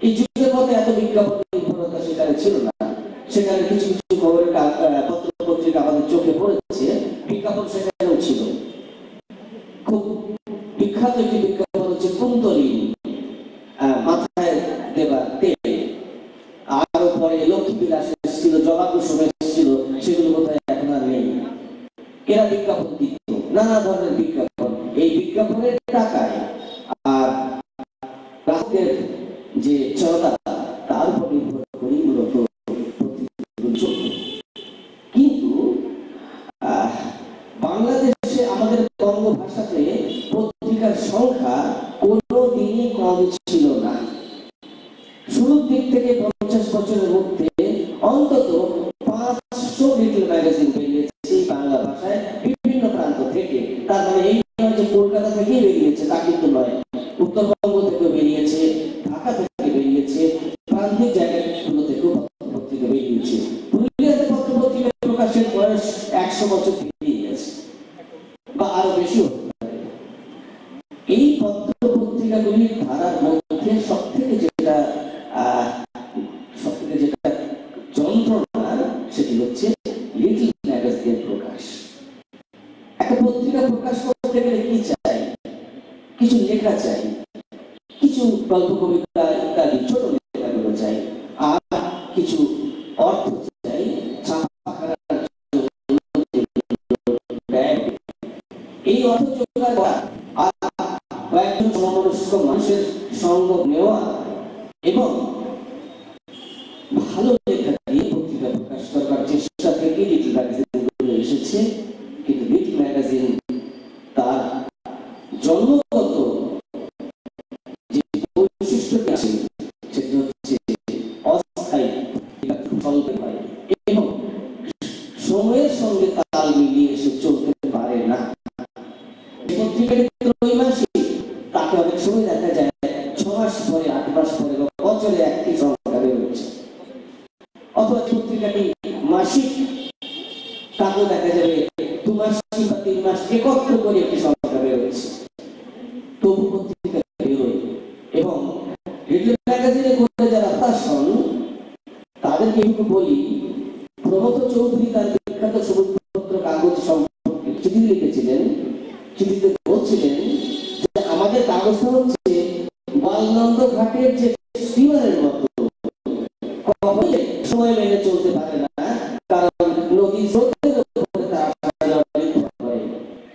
এই যুগের মধ্যে এত বিজ্ঞাপন নির্ভরতা সেখানে ছিল না। সেখানে কিছু কিছু খবরের পত্র পত্রিকা আমাদের চোখে পড়েছে, বিজ্ঞাপন সেখানেও ছিল। খুব বিখ্যাত একটি বিজ্ঞাপন হচ্ছে কুন্তলিনী, মাথায় দেবার তেল, আরো পরে লক্ষ্মী বিলাস এসেছিল, জবাকুসুম এসেছিল, সেগুলো বোধহয় এখন আর নেই। এরা বিজ্ঞাপন দিত, নানা ধরনের বিজ্ঞাপন। এই বিজ্ঞাপনের টাকায় আর গ্রাহকের যে চড়া, তার উপর নির্ভর করেই মূলত কিন্তু বাংলাদেশে আমাদের বঙ্গভাষাতে পত্রিকার সংখ্যা কোনোদিনই কম ছিল না। শুরুর দিক থেকে 50 বছরের মধ্যে অন্তত 500 লিটল ম্যাগাজিন বেরিয়েছে বাংলা ভাষায় বিভিন্ন প্রান্ত থেকে। তার মানে এই নয় যে কলকাতা থেকেই বেরিয়েছে, তা কিন্তু নয়। উত্তরবঙ্গ থেকে বেরিয়েছে, ঢাকা থেকে বেরিয়েছে, প্রান্তিক জায়গাগুলো থেকেও পত্রপত্রিকা বেরিয়েছে। পুরুলিয়াতে পত্রপত্রিকা প্রকাশের বয়স 100 বছর পেরিয়ে গেছে বা আরো বেশি হতে পারে। এই পত্রপত্রিকাগুলির ধারার মধ্যে সব থেকে যেটা যন্ত্রণার, সেটি হচ্ছে লিটল ম্যাগাজিনের প্রকাশ। একটা পত্রিকা প্রকাশ করতে গেলে কি চাই? কিছু লেখা চাই, কিছু গল্প কবিতা ইত্যাদি ছোট লেখাগুলো চাই, আর কিছু অর্থ চাই। এই অর্থ জোগাড় করা আর কয়েকজন সমমনস্ক মানুষের সঙ্গ নেওয়া এবং ভালো লেখা দিয়ে পত্রিকা পত্রিকাটি ত্রৈমাসিক, তাকে অনেক সময় দেখা যায় 6 মাস পরে, 8 মাস পরে বা বছরে একটি সংখ্যা বের হচ্ছে। অথবা পত্রিকাটি মাসিক, তাকেও দেখা যাবে 2 মাস বা 3 মাস একত্র করে একটি সংখ্যা বের হচ্ছে। তবু পত্রিকা বেরোয়। এবং রেডিও ম্যাগাজিনে করে যারা হতাশন তাদেরকে একটু বলি, প্রমথ চৌধুরী তার বিখ্যাত সবুজপত্র কাগজ সম্পর্কে চিঠি লিখেছিলেন। চিঠিতে বলছিলেন যে আমাদের কাগজটা হচ্ছে বালনন্দ ঘাটের যে স্টিমারের মতো, সময় মেনে চলতে পারে না, কারণ নদীর স্রোতের উপরে তার নির্ভর করে।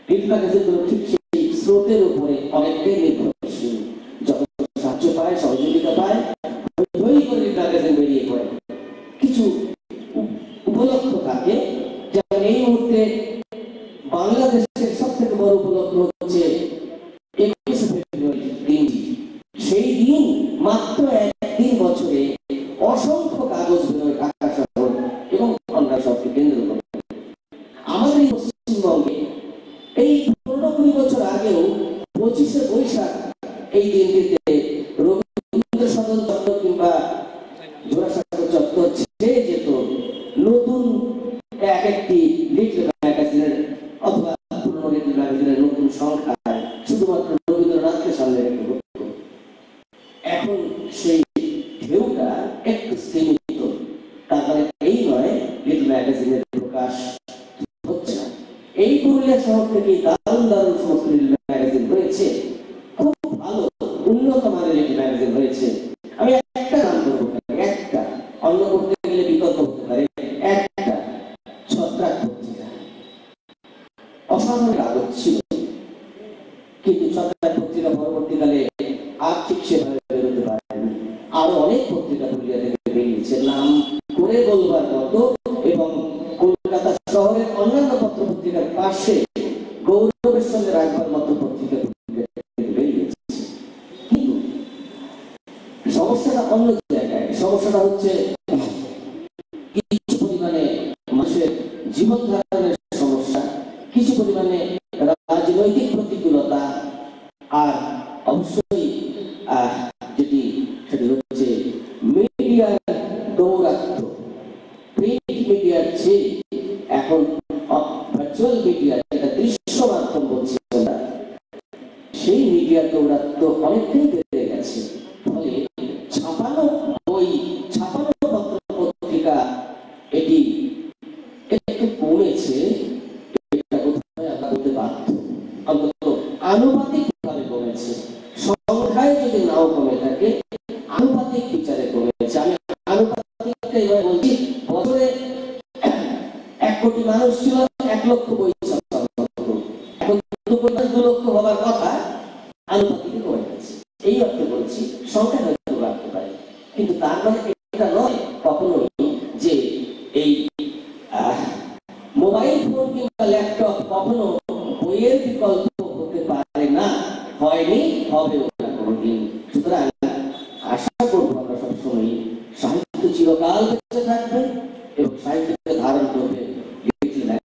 রিড ম্যাগাজিনগুলো ঠিক সেই স্রোতের উপরে অনেকটাই নির্ভরশীল। যখন সাহায্য পায়, সহযোগিতা পায়, ওই করে রিড ম্যাগাজিন বেরিয়ে পড়ে। কিছু উপলক্ষ থাকে, যেমন এই মুহূর্তে বাংলাদেশের সব থেকে বড় উপলক্ষ হচ্ছে 21শে ফেব্রুয়ারি দিনটি। সেই দিন মাত্র একদিন বছরে অসংখ্য কাগজ বেরোয় ঢাকা শহর এবং অন্যান্য শহরকে কেন্দ্র করে। আমাদের এই পশ্চিমবঙ্গে এই 15-20 বছর আগেও 25শে বৈশাখ এই দিনটিতে রবীন্দ্র সদন চত্বর কিংবা জোড়াসাঁকো চত্বর ছেড়ে যেত নতুন এক একটি লিটল ম্যাগাজিনের অথবা পুরনো লিটল ম্যাগাজিনের নতুন সংখ্যায় শুধুমাত্র রবীন্দ্রনাথকে সামনে রেখে হতো। এখন সেই ঢেউটা একটু সীমিত। তার মানে এই নয় লিটল ম্যাগাজিনের প্রকাশ হচ্ছে না। এই পুরুলিয়া শহর থেকে দারুণ দারুণ সমস্ত লিটল ম্যাগাজিন হয়েছে, খুব ভালো উন্নত মানের লিটল ম্যাগাজিন হয়েছে। আমি একটা নাম করবো, একটা, অন্য করতে গেলে বিকল্প হতে পারে। একটা ছত্রাক পত্রিকা অসাধারণ কাগজ ছিল, কিন্তু ছত্রাক পত্রিকা পরবর্তীকালে আর ঠিক সেভাবে বেরোতে পারেনি। আরো অনেক পত্রিকা পুরুলিয়া থেকে বেরিয়েছে, নাম করে বলবার মতো, এবং কলকাতা শহরের অন্যান্য পত্র পত্রিকার পাশে গৌরবের সঙ্গে রাখবার মতো পত্রিকা বেরিয়েছে। কিন্তু সমস্যাটা অন্য জায়গায়। সমস্যাটা হচ্ছে কিছু পরিমাণে মানুষের জীবন ধারণের সমস্যা, কিছু পরিমাণে রাজনৈতিক প্রতিকূলতা, আর অবশ্যই যেটি সেটি হচ্ছে মিডিয়ার দৌরাত্ম্য। প্রিন্ট মিডিয়ার চেয়ে এখন ভার্চুয়াল মিডিয়া, যেটা দৃশ্য মাধ্যম বলছি আমরা, সেই মিডিয়ার দৌরাত্ম্য অনেকটাই বেড়ে গেছে। ফলে ছাপানো বই, ছাপানো পত্র পত্রিকা এটি একটু কমেছে। এটা কোথায় আমরা বলতে বাধ্য, অন্তত আনুপাতিক ভাবে কমেছে। সংখ্যায় যদি নাও কমে থাকে, আনুপাতিক বিচারে কমেছে। আমি আনুপাতিকটা এভাবে বলছি, বছরে 1 কোটি মানুষ ছিল, 1 লক্ষ বই ছাপা হতো। এখন 2 লক্ষ হবার কথা, আনুপাতিকে কমে গেছে। এই অর্থে বলছি, সংখ্যা হয়তো বাড়তে পারে, কিন্তু তার মানে এটা নয় কখনোই যে এই মোবাইল ফোন কিংবা ল্যাপটপ কখনো বইয়ের বিকল্প হতে পারে না, হয়নি, হবেও